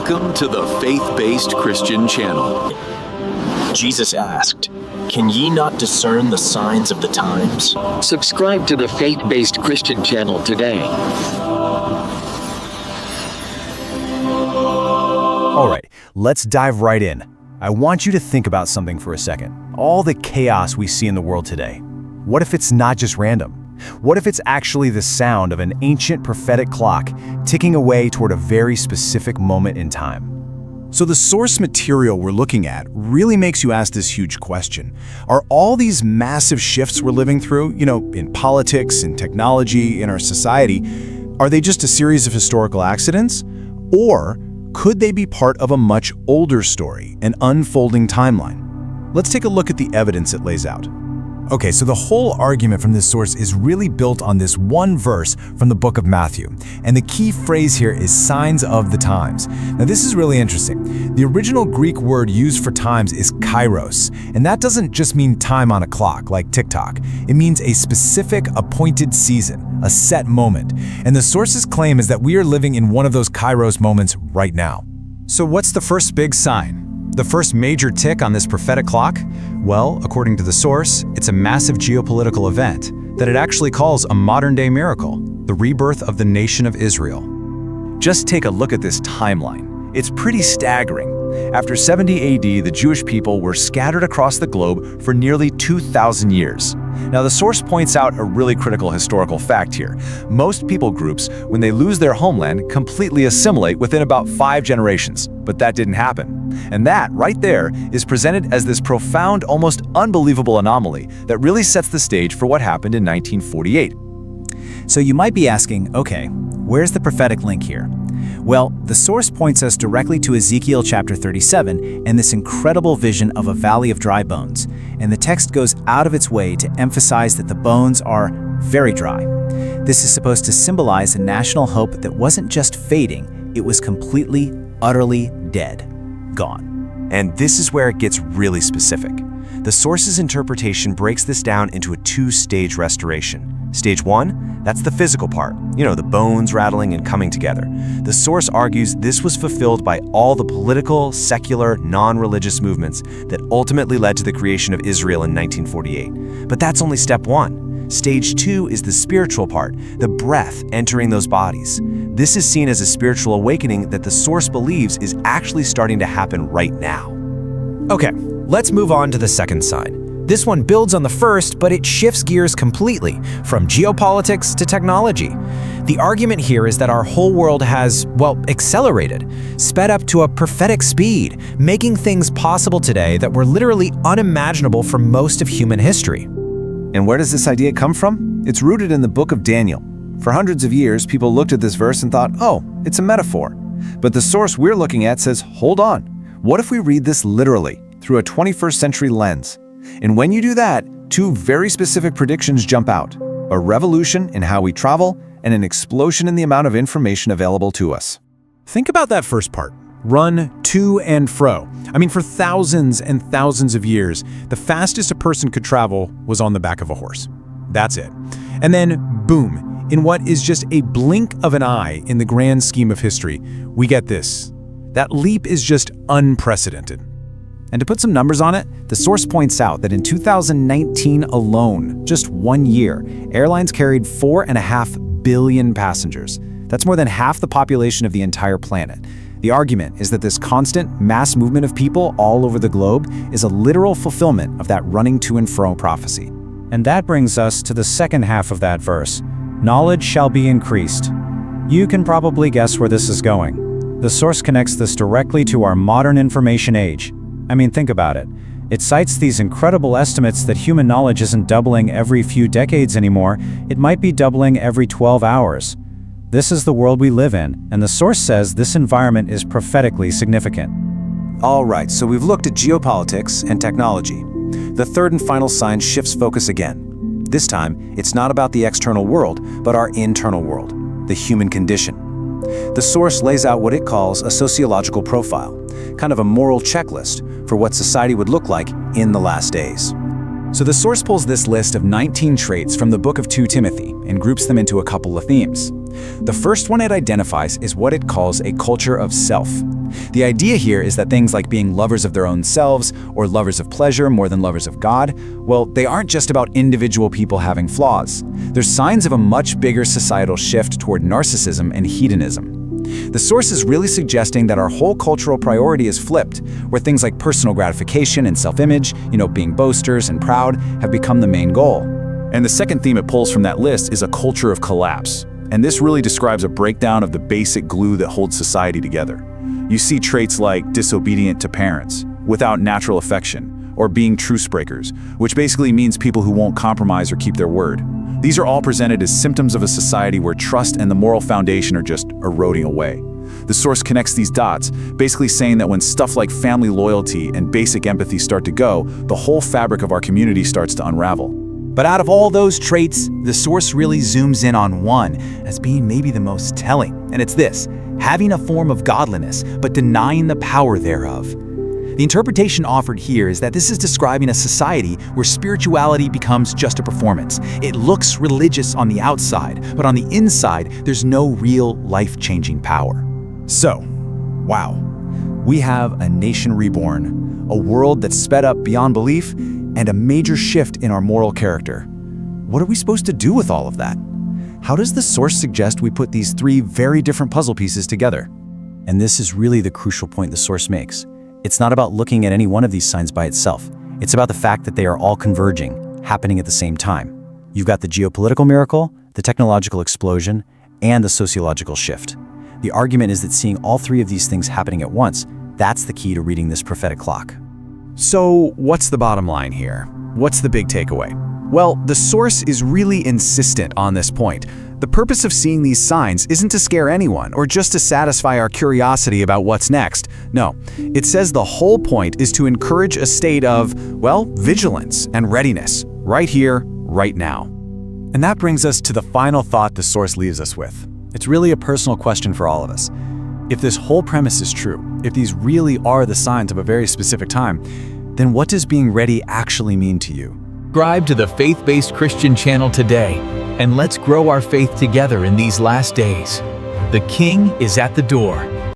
Welcome to the Faith-Based Christian Channel. Jesus asked, "Can ye not discern the signs of the times?" Subscribe to the Faith-Based Christian Channel today. All right, let's dive right in. I want you to think about something for a second. All the chaos we see in the world today. What if it's not just random? What if it's actually the sound of an ancient prophetic clock ticking away toward a very specific moment in time? So the source material we're looking at really makes you ask this huge question. Are all these massive shifts we're living through, in politics, in technology, in our society, are they just a series of historical accidents? Or could they be part of a much older story, an unfolding timeline? Let's take a look at the evidence it lays out. Okay, so the whole argument from this source is really built on this one verse from the book of Matthew. And the key phrase here is signs of the times. Now this is really interesting. The original Greek word used for times is kairos. And that doesn't just mean time on a clock like TikTok. It means a specific appointed season, a set moment. And the source's claim is that we are living in one of those kairos moments right now. So what's the first big sign? The first major tick on this prophetic clock? Well, according to the source, it's a massive geopolitical event that it actually calls a modern-day miracle, the rebirth of the nation of Israel. Just take a look at this timeline. It's pretty staggering. After 70 AD, the Jewish people were scattered across the globe for nearly 2,000 years. Now, the source points out a really critical historical fact here. Most people groups, when they lose their homeland, completely assimilate within about 5 generations. But that didn't happen. And that, right there, is presented as this profound, almost unbelievable anomaly that really sets the stage for what happened in 1948. So you might be asking, okay, where's the prophetic link here? Well, the source points us directly to Ezekiel chapter 37 and this incredible vision of a valley of dry bones. And the text goes out of its way to emphasize that the bones are very dry. This is supposed to symbolize a national hope that wasn't just fading, it was completely, utterly dead, gone. And this is where it gets really specific. The source's interpretation breaks this down into a two-stage restoration. Stage 1, that's the physical part, the bones rattling and coming together. The source argues this was fulfilled by all the political, secular, non-religious movements that ultimately led to the creation of Israel in 1948. But that's only step 1. Stage 2 is the spiritual part, the breath entering those bodies. This is seen as a spiritual awakening that the source believes is actually starting to happen right now. Okay, let's move on to the second sign. This one builds on the first, but it shifts gears completely, from geopolitics to technology. The argument here is that our whole world has, accelerated, sped up to a prophetic speed, making things possible today that were literally unimaginable for most of human history. And where does this idea come from? It's rooted in the book of Daniel. For hundreds of years, people looked at this verse and thought, oh, it's a metaphor. But the source we're looking at says, hold on. What if we read this literally, through a 21st century lens? And when you do that, 2 very specific predictions jump out: a revolution in how we travel and an explosion in the amount of information available to us. Think about that first part. Run to and fro. For thousands and thousands of years, the fastest a person could travel was on the back of a horse. That's it. And then, boom, in what is just a blink of an eye in the grand scheme of history, we get this. That leap is just unprecedented. And to put some numbers on it, the source points out that in 2019 alone, just 1 year, airlines carried 4.5 billion passengers. That's more than half the population of the entire planet. The argument is that this constant mass movement of people all over the globe is a literal fulfillment of that running to and fro prophecy. And that brings us to the second half of that verse. Knowledge shall be increased. You can probably guess where this is going. The source connects this directly to our modern information age. Think about it. It cites these incredible estimates that human knowledge isn't doubling every few decades anymore. It might be doubling every 12 hours. This is the world we live in, and the source says this environment is prophetically significant. All right, so we've looked at geopolitics and technology. The third and final sign shifts focus again. This time, it's not about the external world, but our internal world, the human condition. The source lays out what it calls a sociological profile, kind of a moral checklist for what society would look like in the last days. So the source pulls this list of 19 traits from the book of 2 Timothy and groups them into a couple of themes. The first one it identifies is what it calls a culture of self. The idea here is that things like being lovers of their own selves or lovers of pleasure more than lovers of God, well, they aren't just about individual people having flaws. They're signs of a much bigger societal shift toward narcissism and hedonism. The source is really suggesting that our whole cultural priority is flipped, where things like personal gratification and self-image, being boasters and proud, have become the main goal. And the second theme it pulls from that list is a culture of collapse. And this really describes a breakdown of the basic glue that holds society together. You see traits like disobedient to parents, without natural affection, or being truce breakers, which basically means people who won't compromise or keep their word. These are all presented as symptoms of a society where trust and the moral foundation are just eroding away. The source connects these dots, basically saying that when stuff like family loyalty and basic empathy start to go, the whole fabric of our community starts to unravel. But out of all those traits, the source really zooms in on one as being maybe the most telling, and it's this: having a form of godliness, but denying the power thereof. The interpretation offered here is that this is describing a society where spirituality becomes just a performance. It looks religious on the outside, but on the inside, there's no real life-changing power. So, wow, we have a nation reborn, a world that's sped up beyond belief, and a major shift in our moral character. What are we supposed to do with all of that? How does the source suggest we put these three very different puzzle pieces together? And this is really the crucial point the source makes. It's not about looking at any one of these signs by itself. It's about the fact that they are all converging, happening at the same time. You've got the geopolitical miracle, the technological explosion, and the sociological shift. The argument is that seeing all three of these things happening at once, that's the key to reading this prophetic clock. So, what's the bottom line here? What's the big takeaway? Well, the source is really insistent on this point. The purpose of seeing these signs isn't to scare anyone or just to satisfy our curiosity about what's next. No, it says the whole point is to encourage a state of, well, vigilance and readiness, right here, right now. And that brings us to the final thought the source leaves us with. It's really a personal question for all of us. If this whole premise is true, if these really are the signs of a very specific time, then what does being ready actually mean to you? Subscribe to the Faith-Based Christian channel today, and let's grow our faith together in these last days. The King is at the door.